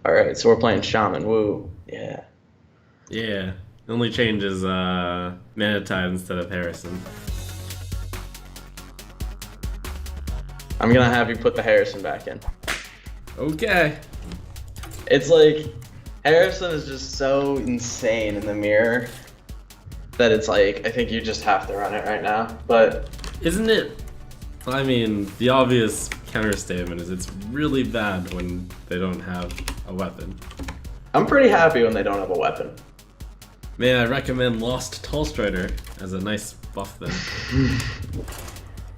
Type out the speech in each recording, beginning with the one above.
All right, so we're playing shaman. Woo. Yeah. Yeah. The only change is mana tide instead of Harrison. I'm gonna have you put the Harrison back in. Okay. It's like Harrison is just so insane in the mirror that it's like I think you just have to run it right now. But Isn't it? I mean, the obvious counter statement is it's really bad when they don't have a weapon. I'm pretty happy when they don't have a weapon. May I recommend Lost Tallstrider as a nice buff then?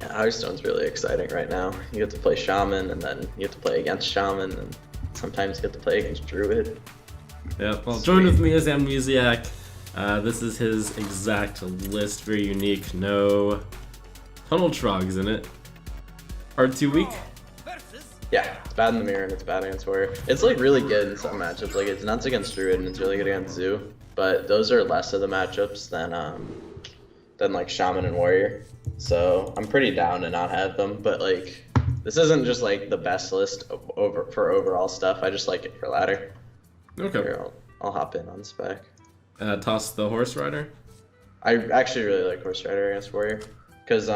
Yeah, Hearthstone's really exciting right now. You get to play shaman, and then you get to play against shaman, and sometimes you get to play against druid. Yeah, well, join with me as Amnesiac. This is his exact list, very unique. No tunnel trogs in it. Hard too weak. Yeah, it's bad in the mirror and it's bad against warrior. It's like really good in some matchups. Like it's nuts against druid and it's really good against zoo. But those are less of the matchups than like shaman and warrior. So I'm pretty down to not have them. But like this isn't just like the best list for overall stuff. I just like it for ladder. Okay. Here, I'll hop in on spec. Toss the horse rider. I actually really like horse rider against warrior because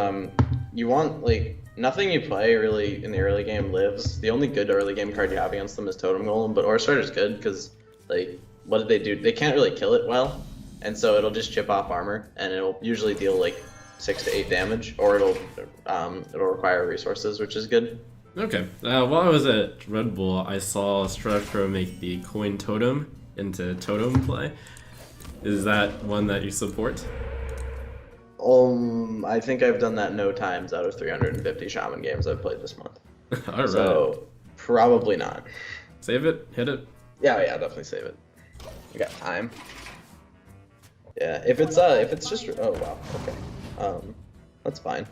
you want like nothing you play really in the early game lives. The only good early game card you have against them is totem golem, but horse rider's good because like what did they do? They can't really kill it well, and so it'll just chip off armor and it'll usually deal like 6 to 8 damage, or it'll require resources, which is good. Okay. While I was at Red Bull, I saw Stratro make the coin totem into totem play. Is that one that you support? I think I've done that no times out of 350 shaman games I've played this month. Alright. So probably not. Save it, hit it. Yeah, definitely save it. You got time. Yeah, if it's just oh wow, okay. That's fine.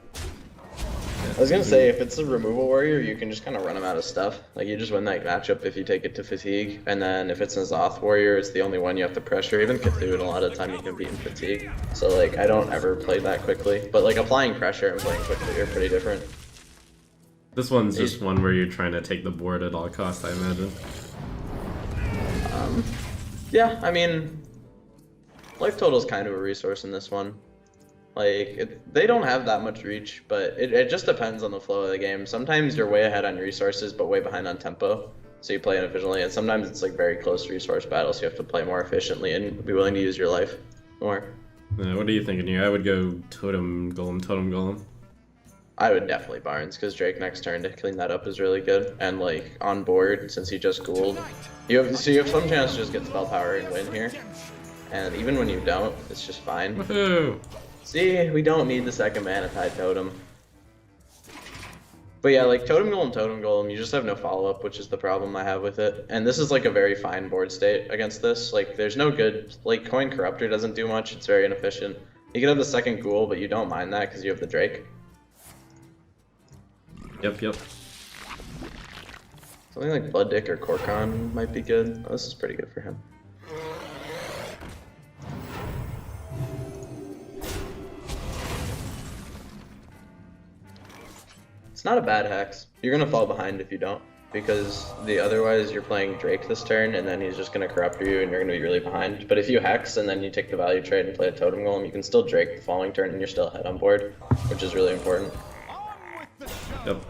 I was gonna say, if it's a removal warrior, you can just kind of run him out of stuff. Like, you just win that matchup if you take it to fatigue, and then if it's a Zoth warrior, it's the only one you have to pressure. Even Cthulhu, a lot of the time you can beat in fatigue. So, like, I don't ever play that quickly. But, like, applying pressure and playing quickly are pretty different. This one's just one where you're trying to take the board at all costs, I imagine. Yeah, I mean, life total is kind of a resource in this one. Like, they don't have that much reach, but it just depends on the flow of the game. Sometimes you're way ahead on resources, but way behind on tempo, so you play inefficiently, and sometimes it's like very close resource battles, so you have to play more efficiently and be willing to use your life more. What are you thinking here? I would go totem golem. I would definitely Barnes, because Drake next turn to clean that up is really good, and like on board, since he just ghouled, you have some chance to just get spell power and win here, and even when you don't, it's just fine. Woohoo! See, we don't need the second mana tide totem. But yeah, like totem golem, you just have no follow-up, which is the problem I have with it. And this is like a very fine board state against this. Like, there's no good, like, coin corruptor doesn't do much, it's very inefficient. You can have the second ghoul, but you don't mind that because you have the Drake. Yep. Something like Blood Dick or Korkon might be good. Oh, this is pretty good for him. It's not a bad hex. You're gonna fall behind if you don't, because otherwise you're playing Drake this turn, and then he's just gonna corrupt you, and you're gonna be really behind. But if you hex and then you take the value trade and play a totem golem, you can still Drake the following turn, and you're still ahead on board, which is really important. Yep.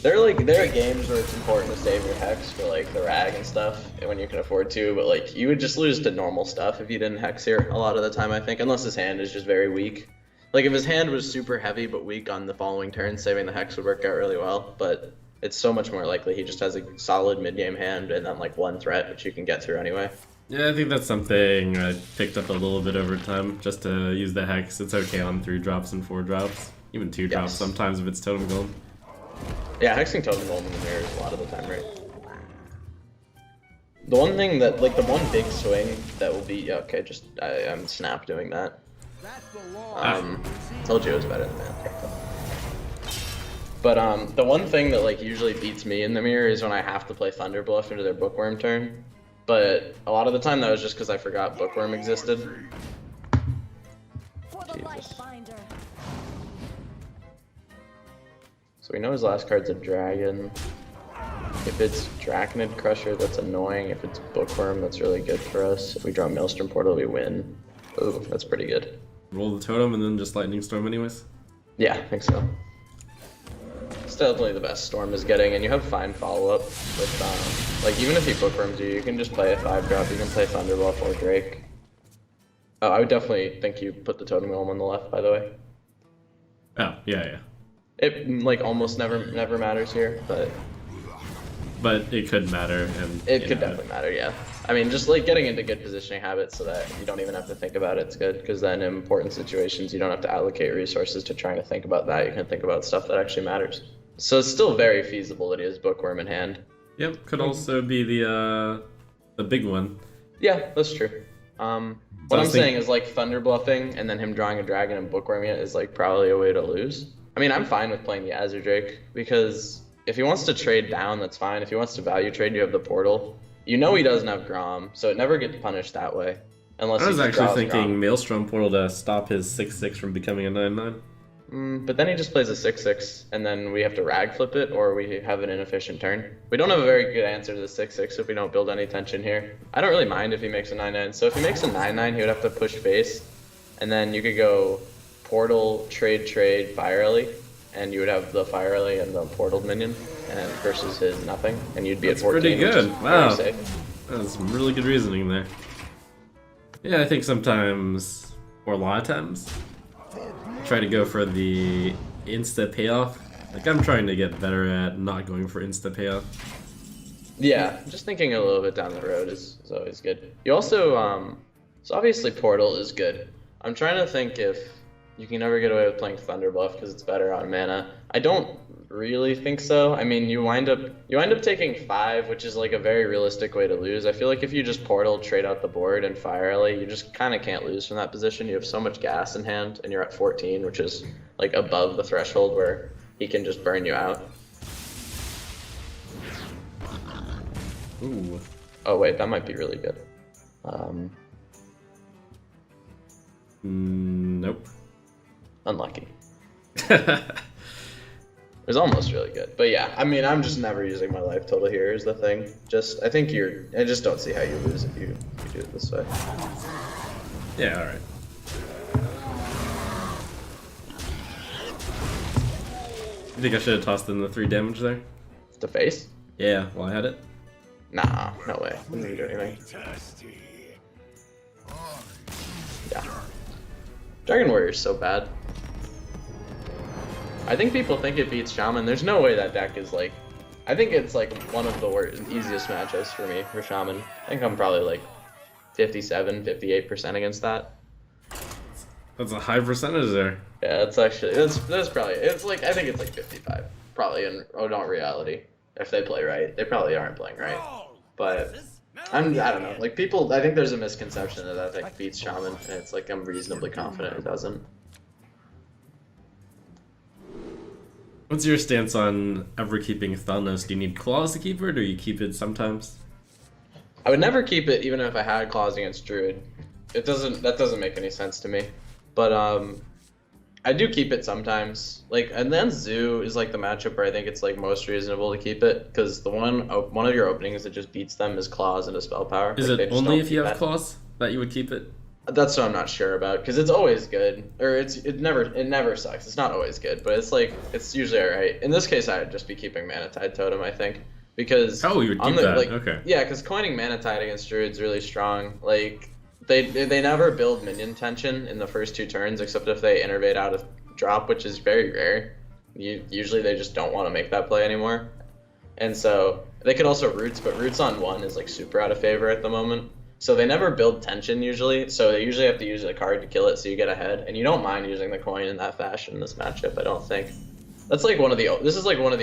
There are games where it's important to save your hex for like the rag and stuff when you can afford to, but like you would just lose to normal stuff if you didn't hex here a lot of the time, I think, unless his hand is just very weak. Like, if his hand was super heavy but weak on the following turn, saving the hex would work out really well, but it's so much more likely he just has a solid mid-game hand and then, like, one threat, which you can get through anyway. Yeah, I think that's something I picked up a little bit over time, just to use the hex. It's okay on 3 drops and 4 drops, even 2 drops sometimes if it's totem golem. Yeah, hexing totem golem in the mirror is a lot of the time, right? The one thing that, like, the one big swing that will be, okay, just, I'm snap doing that. Told you it was better than that. But the one thing that like usually beats me in the mirror is when I have to play Thunder Bluff into their Bookworm turn. But a lot of the time that was just because I forgot Bookworm existed. Jesus. So we know his last card's a dragon. If it's Draconid Crusher, that's annoying. If it's Bookworm, that's really good for us. If we draw Maelstrom Portal, we win. Ooh, that's pretty good. Roll the totem and then just Lightning Storm anyways? Yeah, I think so. It's definitely the best Storm is getting, and you have fine follow-up with, like, even if he Bookworms you, you can just play a 5-drop, you can play Thunderbluff or Drake. Oh, I would definitely think you put the Totem Golem on the left, by the way. Oh, yeah. It, like, almost never matters here, but it could matter, and it could definitely matter, yeah. I mean, just like getting into good positioning habits so that you don't even have to think about it's good, because then in important situations you don't have to allocate resources to trying to think about that. You can think about stuff that actually matters. So it's still very feasible that he has Bookworm in hand. Yep, could also be the big one. Yeah, that's true. What I'm saying is like Thunder Bluffing and then him drawing a dragon and Bookworming it is like probably a way to lose. I mean, I'm fine with playing the Azure Drake because if he wants to trade down, that's fine. If he wants to value trade, you have the portal. You know he doesn't have Grom, so it never gets punished that way. Unless I was actually thinking Grom. Maelstrom Portal to stop his 6/6 from becoming a 9/9. But then he just plays a 6/6, and then we have to rag flip it, or we have an inefficient turn. We don't have a very good answer to the 6/6 if we don't build any tension here. I don't really mind if he makes a 9/9. So if he makes a 9/9, he would have to push face, and then you could go portal, trade, Fire Ellie, and you would have the Fire Ellie and the portal minion, and versus his nothing, and you'd be That's at 14. pretty good. Which is Wow, very safe. that's some really good reasoning there. Yeah, I think sometimes, or a lot of times, try to go for the insta payoff. Like I'm trying to get better at not going for insta payoff. Yeah, just thinking a little bit down the road is always good. You also, so obviously Portal is good. I'm trying to think if you can never get away with playing Thunderbluff because it's better on mana. I don't really think so. I mean, you wind up taking 5, which is like a very realistic way to lose. I feel like if you just Portal, trade out the board, and Fire Ellie, you just kind of can't lose from that position. You have so much gas in hand, and you're at 14, which is like above the threshold where he can just burn you out. Ooh. Oh wait, that might be really good. Nope. Unlucky. It was almost really good, but yeah, I mean, I'm just never using my life total here is the thing. I think I just don't see how you lose if you do it this way. Yeah, alright. You think I should have tossed in the 3 damage there? To face? Yeah, while I had it? Nah, no way. Didn't even do anything. Yeah. Dragon Warrior's so bad. I think people think it beats Shaman. There's no way that deck is like... I think it's like one of the easiest matchups for me for Shaman. I think I'm probably like 57, 58% against that. That's a high percentage there. Yeah, that's actually... That's probably... It's like... I think it's like 55. Probably in reality. If they play right. They probably aren't playing right. But... I don't know. Like people... I think there's a misconception that deck beats Shaman. And it's like I'm reasonably confident it doesn't. What's your stance on ever keeping Thalnos? Do you need claws to keep it, or do you keep it sometimes? I would never keep it even if I had claws against Druid. That doesn't make any sense to me. But I do keep it sometimes. Like, and then Zoo is like the matchup where I think it's like most reasonable to keep it, because the one of your openings that just beats them is claws and a spell power. Is it only if you have claws that you would keep it? That's what I'm not sure about, because it's always good, or it never sucks. It's not always good, but it's usually alright. In this case, I'd just be keeping Mana Tide Totem, I think, because you would keep that. Okay. Yeah, because coining Mana Tide against Druid's really strong. Like they never build minion tension in the first 2 turns, except if they innervate out of drop, which is very rare. Usually they just don't want to make that play anymore, and so they could also roots, but roots on 1 is like super out of favor at the moment. So they never build tension usually, so they usually have to use a card to kill it so you get ahead, and you don't mind using the coin in that fashion in this matchup, I don't think. This is like one of the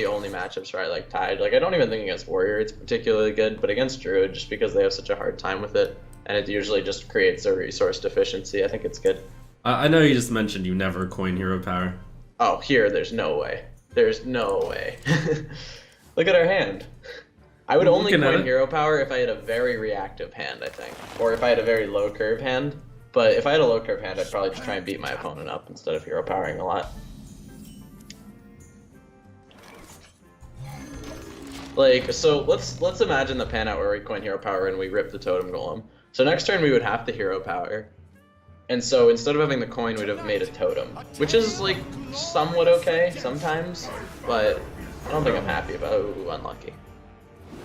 only matchups where I like Tide. Like I don't even think against Warrior it's particularly good, but against Druid, just because they have such a hard time with it, and it usually just creates a resource deficiency, I think it's good. I know you just mentioned you never coin hero power. Oh, here, there's no way. There's no way. Look at our hand. I would only coin hero power if I had a very reactive hand, I think. Or if I had a very low curve hand. But if I had a low curve hand, I'd probably just try and beat my opponent up instead of hero powering a lot. Like, so let's imagine the pan out where we coin hero power and we rip the totem golem. So next turn we would have to hero power. And so instead of having the coin, we'd have made a totem, which is like somewhat okay sometimes, but I don't think I'm happy about it. Ooh, unlucky.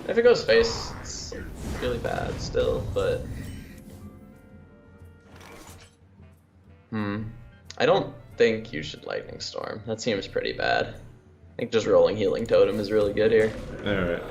If it goes face, it's like, really bad still, but I don't think you should lightning storm. That seems pretty bad. I think just rolling healing totem is really good here. Alright.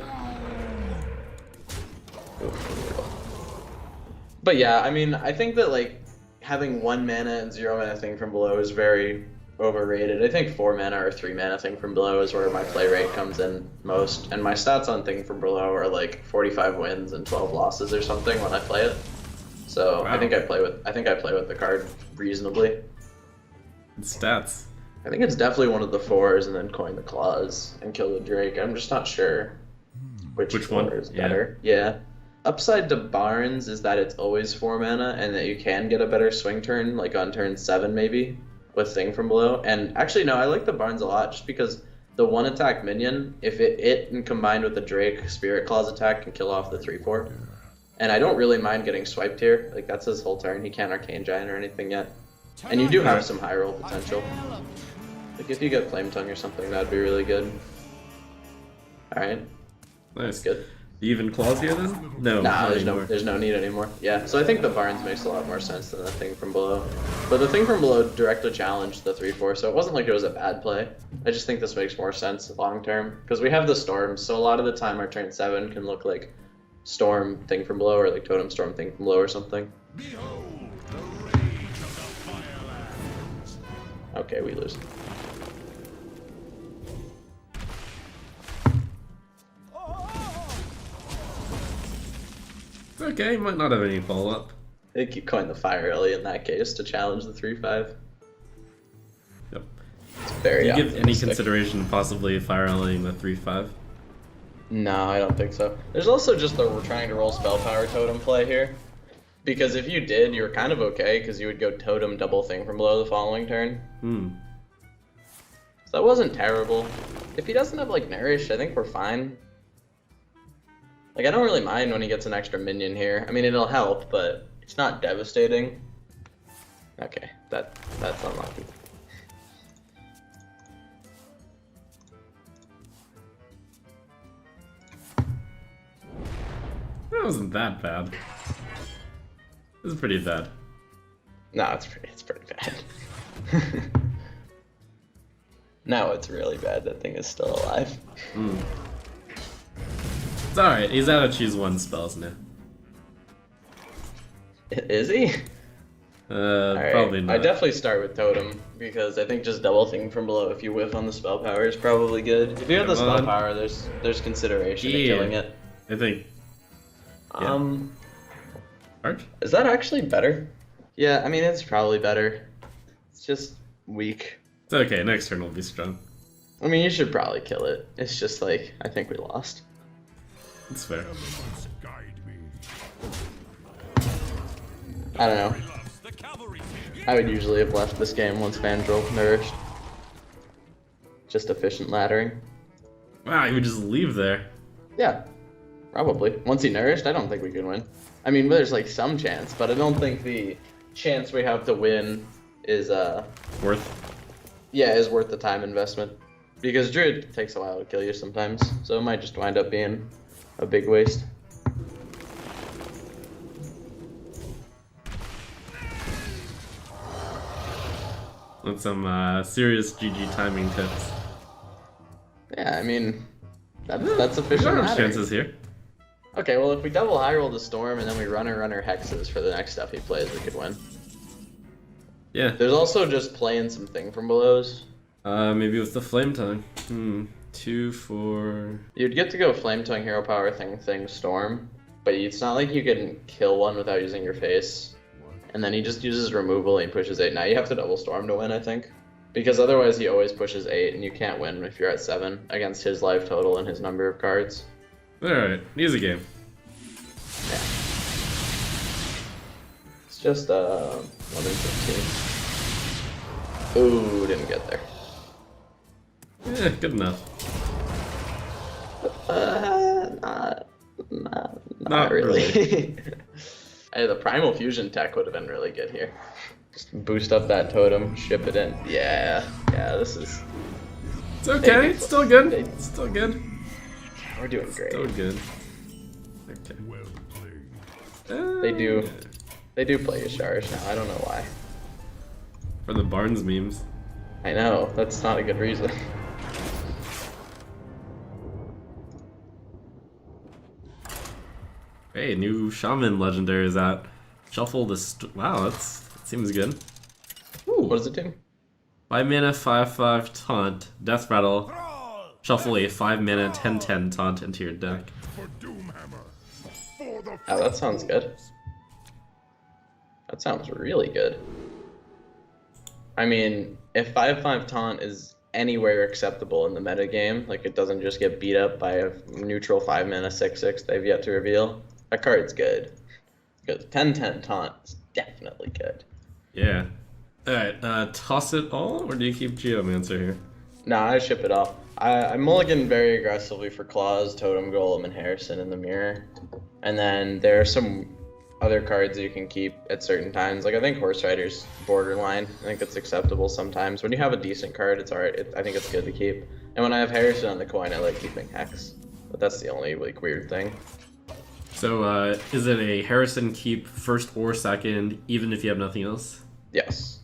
But yeah, I mean, I think that like having 1 mana and 0 mana thing from below is very overrated. I think 4 mana or 3 mana thing from below is where my play rate comes in most, and my stats on thing from below are like 45 wins and 12 losses or something when I play it. So wow. I think I play with the card reasonably. Stats. I think it's definitely one of the 4s and then coin the claws and kill the Drake. I'm just not sure which one is better. Yeah. Upside to Barnes is that it's always 4 mana and that you can get a better swing turn, like on turn 7 maybe, with Thing from below. And actually, no, I like the Barnes a lot just because the 1 attack minion, if it and combined with the Drake Spirit Claws attack can kill off the 3/4. And I don't really mind getting swiped here. Like, that's his whole turn. He can't Arcane Giant or anything yet. And you do have some high roll potential. Like, if you get Flame Tongue or something, that'd be really good. Alright. Nice. That's good. Even claws here then? No. Nah, there's no need anymore. Yeah, so I think the Barnes makes a lot more sense than the Thing from below. But the Thing from below directly challenged the 3/4, so it wasn't like it was a bad play. I just think this makes more sense long term. Because we have the Storms, so a lot of the time our turn 7 can look like Storm Thing from below or like Totem Storm Thing from below or something. Okay, we lose. Okay, might not have any follow-up. I think you coin the Fire Ellie in that case to challenge the 3/5. Yep. It's very Do you give any optimistic. consideration to possibly fire elling the 3/5? No, I don't think so. There's also just the we're trying to roll spell power totem play here. Because if you did, you were kind of okay, because you would go totem double Thing from below the following turn. So that wasn't terrible. If he doesn't have like Nourish, I think we're fine. Like, I don't really mind when he gets an extra minion here. I mean, it'll help, but it's not devastating. Okay, that's unlucky. That wasn't that bad. This is pretty bad. No, it's pretty bad. No, it's really bad. That thing is still alive. It's alright, he's out of choose 1 spells now. Is he? Right. Probably not. I definitely start with Totem, because I think just double Thing from below if you whiff on the spell power is probably good. If you have the spell power, there's consideration in killing it. I think. Yeah. Arch? Is that actually better? Yeah, I mean, it's probably better. It's just weak. It's okay, next turn will be strong. I mean, you should probably kill it. It's just like, I think we lost. That's fair. I don't know. I would usually have left this game once Vandrel nourished. Just efficient laddering. Wow, you would just leave there. Yeah, probably. Once he nourished, I don't think we can win. I mean, there's like some chance, but I don't think the chance we have to win is worth. Yeah, is worth the time investment. Because Druid takes a while to kill you sometimes, so it might just wind up being a big waste. With some serious GG timing tips. Yeah, I mean, that's efficient. There are laddering. chances here. Okay, well, if we double high roll the Storm and then we runner hexes for the next stuff he plays, we could win. Yeah. There's also just playing some Thing from belows. Maybe with the Flame Tongue. 2, 4... You'd get to go Flame Tongue, Hero Power, Thing, Storm, but it's not like you can kill one without using your face. And then he just uses removal and he pushes 8. Now you have to double Storm to win, I think. Because otherwise he always pushes 8 and you can't win if you're at 7 against his life total and his number of cards. Alright, easy game. Yeah. It's just 1 in 15. Ooh, didn't get there. Yeah, good enough. Not really. Hey, the Primal Fusion tech would have been really good here. Just boost up that totem, ship it in. Yeah, this is... It's okay, it's still good. It's still good. We're doing great. Still good. Okay. They do play Yasharish now, I don't know why. For the Barnes memes. I know, that's not a good reason. Hey, new shaman legendary is out. Shuffle this. Wow, that seems good. Ooh, what does it do? 5 mana, 5/5 taunt, death rattle. Shuffle a 5 mana, 10/10 taunt into your deck. Oh, that sounds good. That sounds really good. I mean, if 5/5 taunt is anywhere acceptable in the metagame, like it doesn't just get beat up by a neutral 5 mana 6/6 they've yet to reveal, that card's good. Because 10/10 taunt is definitely good. Yeah. Alright, toss it all, or do you keep Geomancer here? Nah, I ship it off. I mulligan very aggressively for Claws, Totem Golem, and Harrison in the mirror. And then there are some other cards you can keep at certain times. Like I think Horse Rider's borderline. I think it's acceptable sometimes. When you have a decent card, it's alright. I think it's good to keep. And when I have Harrison on the coin, I like keeping Hex. But that's the only like weird thing. So, is it a Harrison keep first or second, even if you have nothing else? Yes.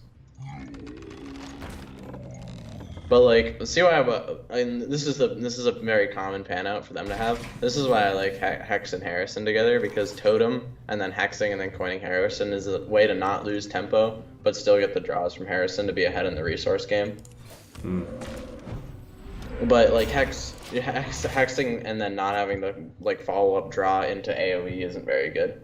But like, see why this is a very common pan out for them to have. This is why I like Hex and Harrison together, because Totem and then hexing and then coining Harrison is a way to not lose tempo, but still get the draws from Harrison to be ahead in the resource game. But like hexing and then not having the like follow up draw into AoE isn't very good.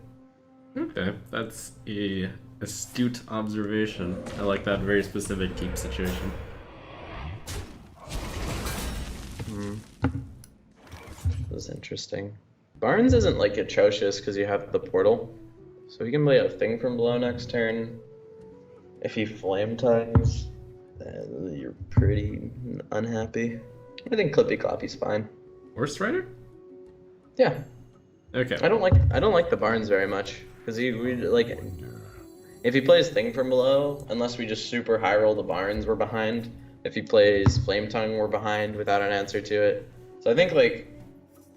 Okay, that's a astute observation. I like that very specific keep situation. That was interesting. Barnes isn't like atrocious because you have the portal, so he can play a thing from below next turn. If he flame ties, then you're pretty unhappy. I think Clippy Cloppy's fine. Horse Rider? Yeah. Okay. I don't like the Barnes very much because if he plays thing from below, unless we just super high roll the Barnes, we're behind. If he plays Flame Tongue, we're behind without an answer to it. So I think like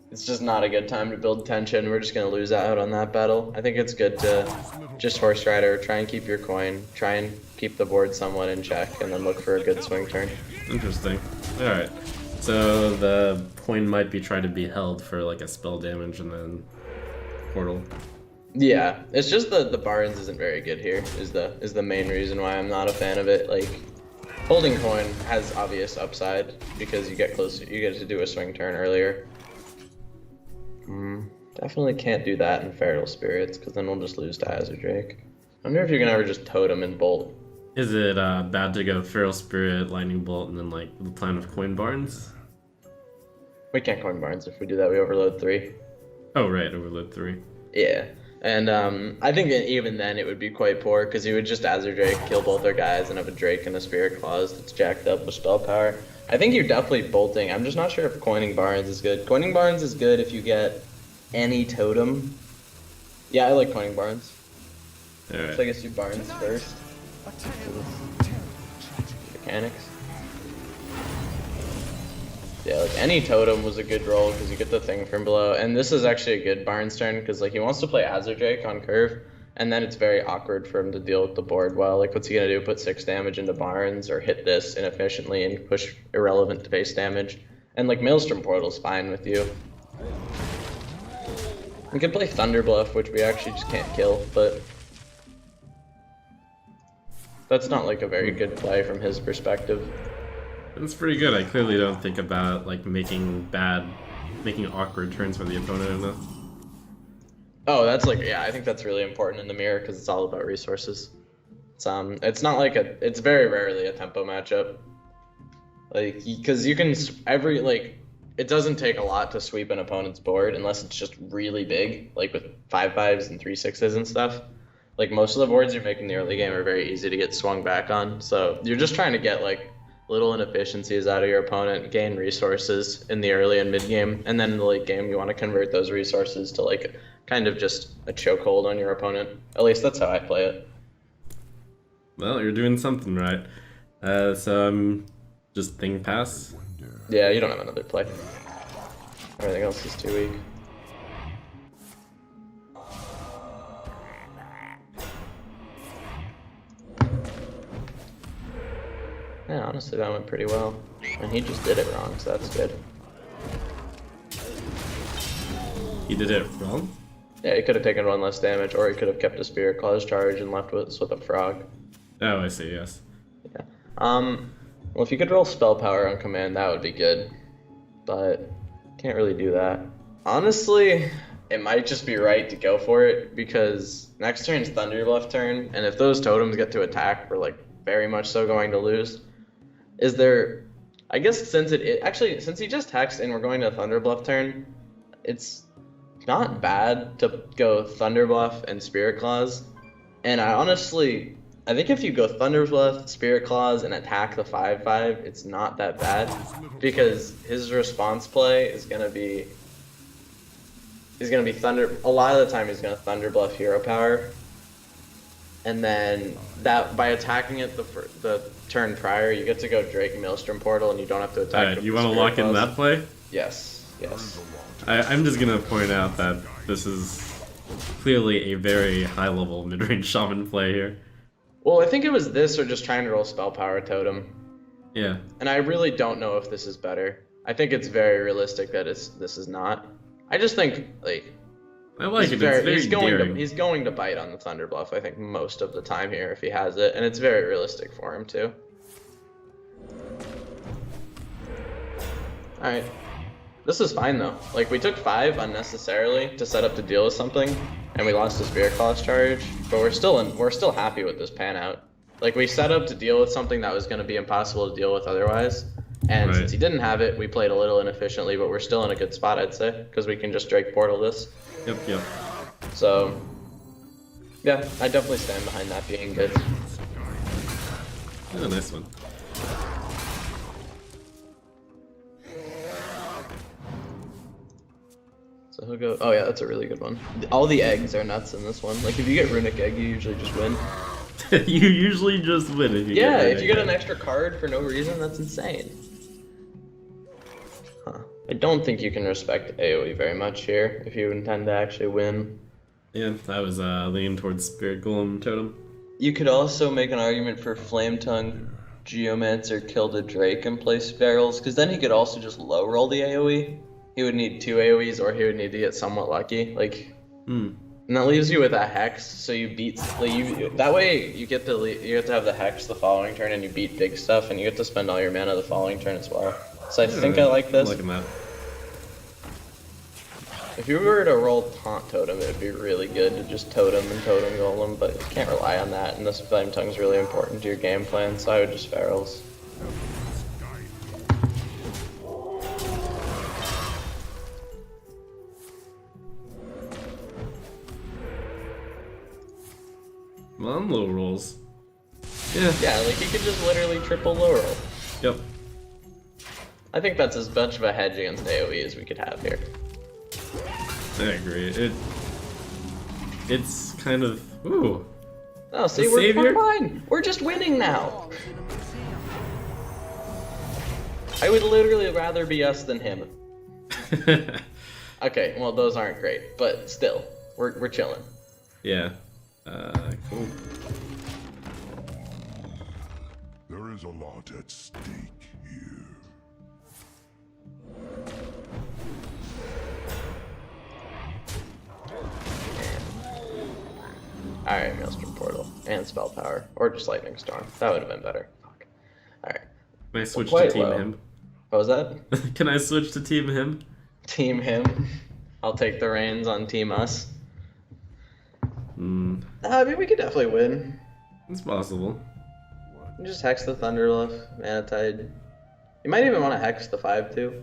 it's just not a good time to build tension. We're just gonna lose out on that battle. I think it's good to just Horse Rider, try and keep your coin, try and keep the board somewhat in check, and then look for a good swing turn. Interesting. Alright. So the coin might be trying to be held for like a spell damage and then portal. Yeah, it's just the Barnes isn't very good here is the main reason why I'm not a fan of it. Like holding coin has obvious upside because you get closer, you get to do a swing turn earlier. Definitely can't do that in Feral Spirits because then we'll just lose to Azure Drake. I wonder if you can ever just Totem and Bolt. Is it bad to go Feral Spirit, Lightning Bolt, and then like the plan of Coin Barnes? We can't coin Barnes. If we do that, we overload 3. Oh right, overload 3. Yeah, and I think even then it would be quite poor because you would just Azure Drake, kill both their guys, and have a Drake and a Spirit Claws that's jacked up with spell power. I think you're definitely bolting. I'm just not sure if coining Barnes is good. Coining Barnes is good if you get any totem. Yeah, I like coining Barnes. Alright. So I guess you Barnes first. Mechanics. Yeah, like any totem was a good roll because you get the thing from below. And this is actually a good Barnes turn because like he wants to play Azure Drake on curve, and then it's very awkward for him to deal with the board well. Like what's he gonna do? Put 6 damage into Barnes or hit this inefficiently and push irrelevant to base damage. And like Maelstrom Portal's fine with you. We could play Thunder Bluff, which we actually just can't kill, but that's not like a very good play from his perspective. It's pretty good. I clearly don't think about like making awkward turns for the opponent enough. Oh, that's like, yeah, I think that's really important in the mirror because it's all about resources. It's not like it's very rarely a tempo matchup. Like, because you can it doesn't take a lot to sweep an opponent's board unless it's just really big, like with 5/5s and 3/6s and stuff. Like most of the boards you're making in the early game are very easy to get swung back on. So you're just trying to get like little inefficiencies out of your opponent, gain resources in the early and mid game, and then in the late game you want to convert those resources to like kind of just a chokehold on your opponent. At least that's how I play it. Well, you're doing something right. So I'm just thing pass. Yeah, you don't have another play. Everything else is too weak. Yeah, honestly, that went pretty well. And he just did it wrong, so that's good. He did it wrong? Yeah, he could have taken 1 less damage, or he could have kept a Spirit Claws charge and left us with a frog. Oh, I see, yes. Yeah. Well, if you could roll Spell Power on command, that would be good. But, can't really do that. Honestly, it might just be right to go for it, because next turn's Thunderbluff turn, and if those totems get to attack, we're like very much so going to lose. Is there... I guess since since he just hexed and we're going to Thunderbluff turn, it's not bad to go Thunderbluff and Spirit Claws. And I think if you go Thunderbluff, Spirit Claws, and attack the 5/5, it's not that bad, because his response play is gonna be a lot of the time he's gonna Thunderbluff Hero Power, and then that by attacking it the turn prior, you get to go Drake Maelstrom Portal, and you don't have to attack. Alright, you want to lock in that play? Yes. I'm just gonna point out that this is clearly a very high-level mid-range shaman play here. Well, I think it was this or just trying to roll Spell Power Totem. Yeah. And I really don't know if this is better. I think it's very realistic that this is not. I just think, like... I like it, it's very daring. He's going to bite on the Thunderbluff, I think, most of the time here if he has it, and it's very realistic for him, too. Alright. This is fine, though. Like, we took 5 unnecessarily to set up to deal with something, and we lost a Spirit Claws charge, but we're still happy with this pan out. Like, we set up to deal with something that was going to be impossible to deal with otherwise, and since he didn't have it, we played a little inefficiently, but we're still in a good spot, I'd say, because we can just Drake Portal this. Yep. So, yeah, I definitely stand behind that being good. Oh, nice one. So he'll go, oh yeah, that's a really good one. All the eggs are nuts in this one. Like, if you get Runic Egg, you usually just win. You usually just win if you get if you get an extra card for no reason, that's insane. Huh. I don't think you can respect AoE very much here, if you intend to actually win. Yeah, I was leaning towards Spirit Golem Totem. You could also make an argument for Flame Tongue, Geomancer, kill the Drake, and play Sparrows, because then he could also just low roll the AoE. He would need 2 AoEs, or he would need to get somewhat lucky. Like, and that leaves you with a Hex, so you beat. That way, you get to have the Hex the following turn, and you beat big stuff, and you get to spend all your mana the following turn as well. So I think I like this. I'm liking that. If you were to roll Taunt Totem, it would be really good to just Totem and Totem Golem, but you can't rely on that, and this Flame Tongue is really important to your game plan, so I would just Ferals. Well, I'm low rolls. Yeah, like he could just literally triple low roll. Yep. I think that's as much of a hedge against AoE as we could have here. I agree. It's kind of ooh. Oh, see, we're fine. We're just winning now. I would literally rather be us than him. Okay, well those aren't great, but still, we're chilling. Yeah. Cool. There is a lot at stake here. Alright, Maelstrom Portal. And Spell Power. Or just Lightning Storm. That would have been better. Fuck. Alright. Can I switch to Team Him? What was that? Can I switch to Team Him? Team Him. I'll take the reins on Team Us. I mean, we could definitely win. It's possible. You just Hex the Thunderluff, Manatide. You might even want to Hex the 5-2.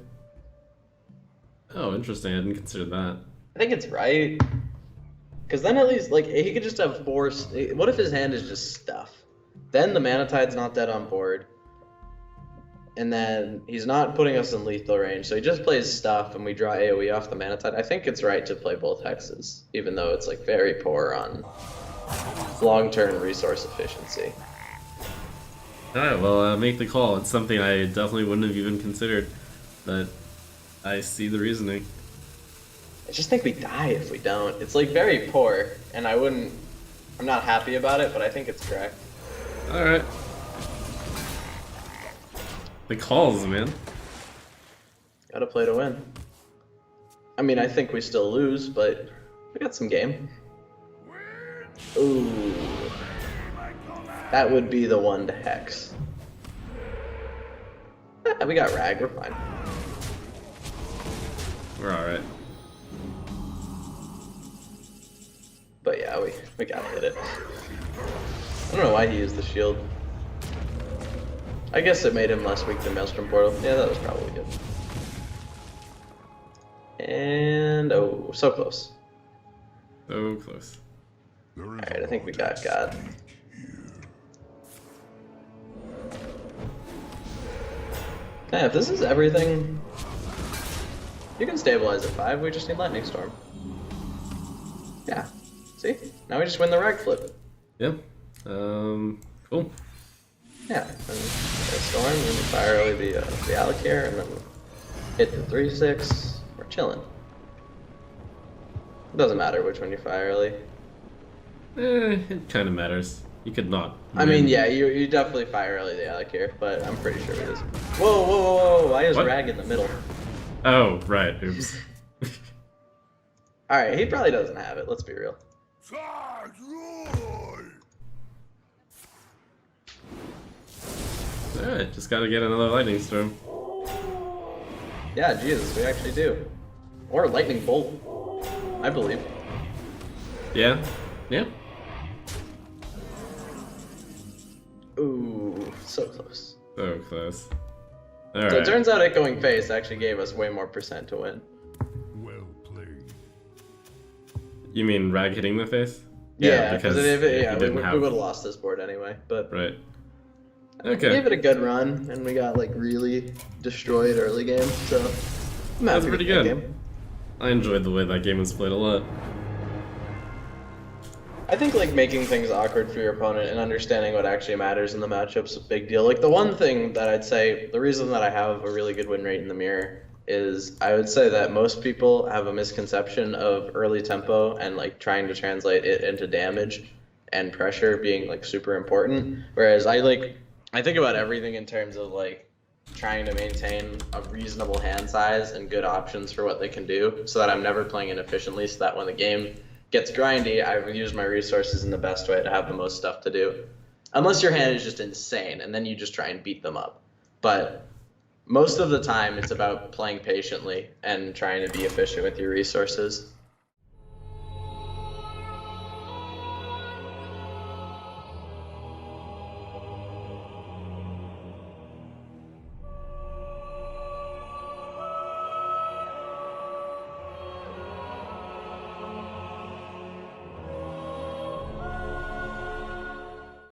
Oh, interesting. I didn't consider that. I think it's right. Because then at least, like, he could just have 4... What if his hand is just stuff? Then the Manatide's not dead on board. and then he's not putting us in lethal range, so he just plays stuff, and we draw AoE off the mana tide. I think it's right to play both hexes, even though it's like very poor on long-term resource efficiency. Alright, well, make the call. It's something I definitely wouldn't have even considered, but I see the reasoning. I just think we die if we don't. It's like very poor, and I'm not happy about it, but I think it's correct. Alright. The calls, man. Gotta play to win. I mean, I think we still lose, but we got some game. Ooh. That would be the one to hex. We got Rag, we're fine. We're alright. But yeah, we gotta hit it. I don't know why he used the shield. I guess it made him less weak than Maelstrom Portal. Yeah, that was probably good. And oh, so close. So close. Alright, I think we got God. Yeah, if this is everything, you can stabilize at 5, we just need Lightning Storm. Yeah. See? Now we just win the Rag Flip. Yep. Cool. Yeah, and Storm, and then fire early the Alakir, and then hit the 3/6. We're chilling. It doesn't matter which one you fire early. It kind of matters. You could not. I mean, yeah, you definitely fire early the Alakir, but I'm pretty sure it is. Whoa, whoa, whoa, whoa, why is What? Rag in the middle? Oh, right. Oops. Alright, he probably doesn't have it, let's be real. Alright, just gotta get another lightning storm. Yeah, Jesus, we actually do. Or a Lightning Bolt, I believe. Yeah? Yeah? Ooh, so close. So close. So it Alright. turns out it going face actually gave us way more percent to win. Well played. You mean Rag hitting the face? Yeah, because if he we didn't would have... have lost this board anyway. But Right. we Okay. gave it a good run, and we got like really destroyed early game. So I'm That's happy pretty with that good. game. I enjoyed the way that game was played a lot. I think like making things awkward for your opponent and understanding what actually matters in the matchup's a big deal. Like the one thing that I'd say, the reason that I have a really good win rate in the mirror is I would say that most people have a misconception of early tempo and like trying to translate it into damage and pressure being like super important. Whereas I think about everything in terms of like trying to maintain a reasonable hand size and good options for what they can do so that I'm never playing inefficiently, so that when the game gets grindy, I've used my resources in the best way to have the most stuff to do. Unless your hand is just insane, and then you just try and beat them up. But most of the time, it's about playing patiently and trying to be efficient with your resources.